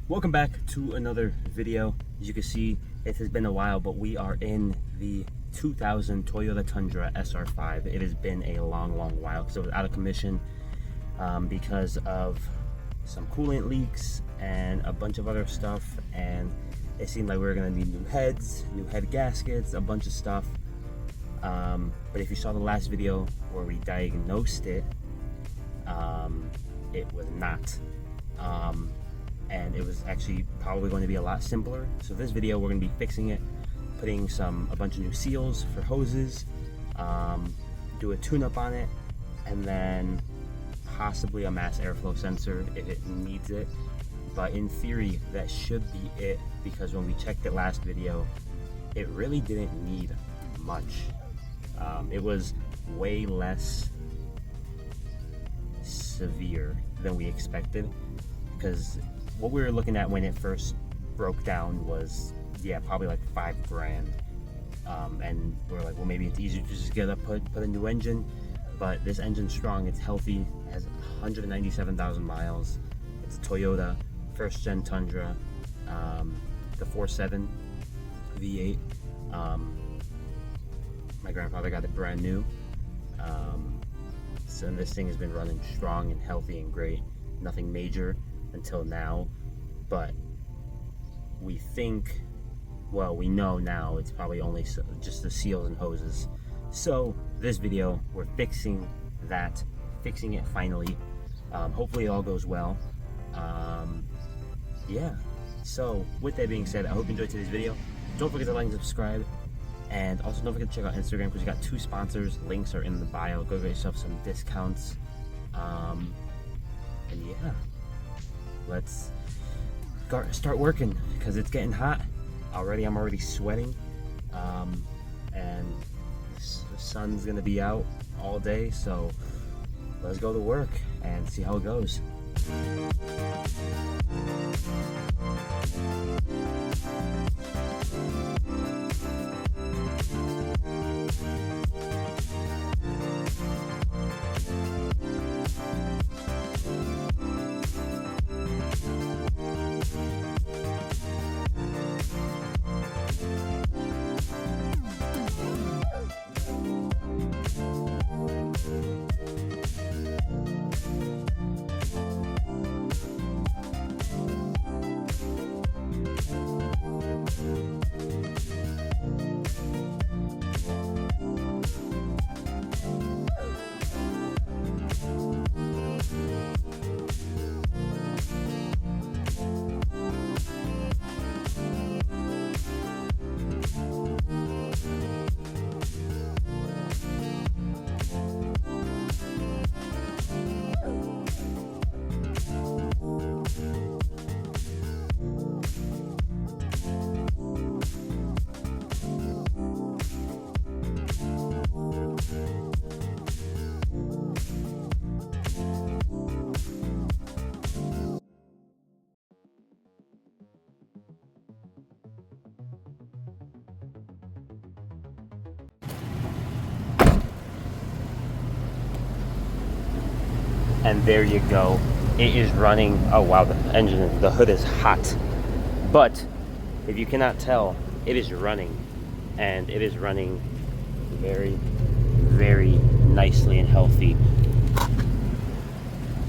Welcome back to another video. As you can see, it has been a while, but we are in the 2000 Toyota Tundra SR5. It has been a long while because it was out of commission because of some coolant leaks and a bunch of other stuff, and it seemed like we were going to need new heads, new head gaskets, a bunch of stuff. But if you saw the last video where we diagnosed it, it was not. And it was actually probably going to be a lot simpler. So this video, we're going to be fixing it, putting a bunch of new seals for hoses, do a tune-up on it, and then possibly a mass airflow sensor if it needs it. But in theory, that should be it, because when we checked it last video, it really didn't need much. It was way less severe than we expected, because what we were looking at when it first broke down was, yeah, probably like $5,000. And we're like, well, maybe it's easier to just get put a new engine. But this engine's strong, it's healthy, it has 197,000 miles. It's a Toyota first gen Tundra, the 4.7 V8. My grandfather got it brand new. So this thing has been running strong and healthy and great. Nothing major until now, but we think, well, we know now it's probably only just the seals and hoses. So this video, we're fixing it finally. Hopefully it all goes well. Yeah, so with that being said, I hope you enjoyed today's video. Don't forget to like and subscribe, and also don't forget to check out Instagram, because we got 2 sponsors. Links are in the bio. Go get yourself some discounts. And yeah, let's start working, because it's getting hot already. I'm already sweating, and the sun's gonna be out all day, so let's go to work and see how it goes. And there you go, it is running. Oh wow, the hood is hot, but if you cannot tell, it is running, and it is running very nicely and healthy.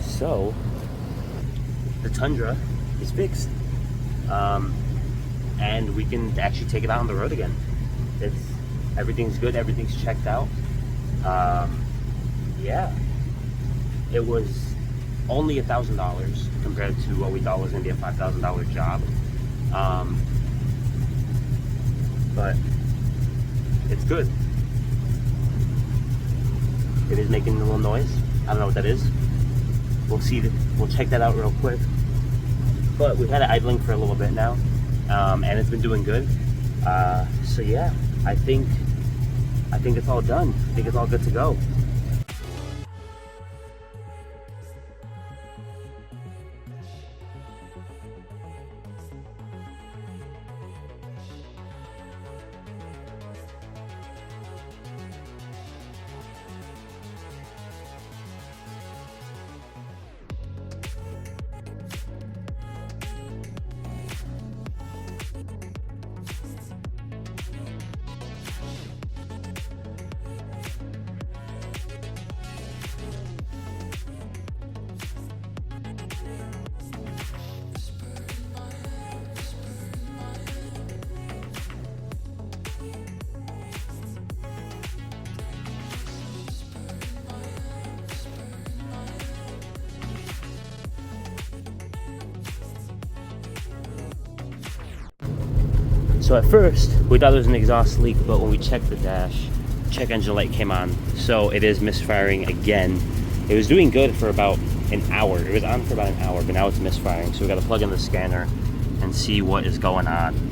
So the Tundra is fixed, and we can actually take it out on the road again. Everything's good, everything's checked out. Yeah, it was only $1,000 compared to what we thought was going to be a $5,000 job. But it's good. It is making a little noise. I don't know what that is. We'll see. We'll check that out real quick. But we've had it idling for a little bit now, and it's been doing good. So yeah, I think it's all done. I think it's all good to go. So at first, we thought it was an exhaust leak, but when we checked the dash, check engine light came on. So it is misfiring again. It was doing good for about an hour. It was on for about an hour, but now it's misfiring. So we got to plug in the scanner and see what is going on.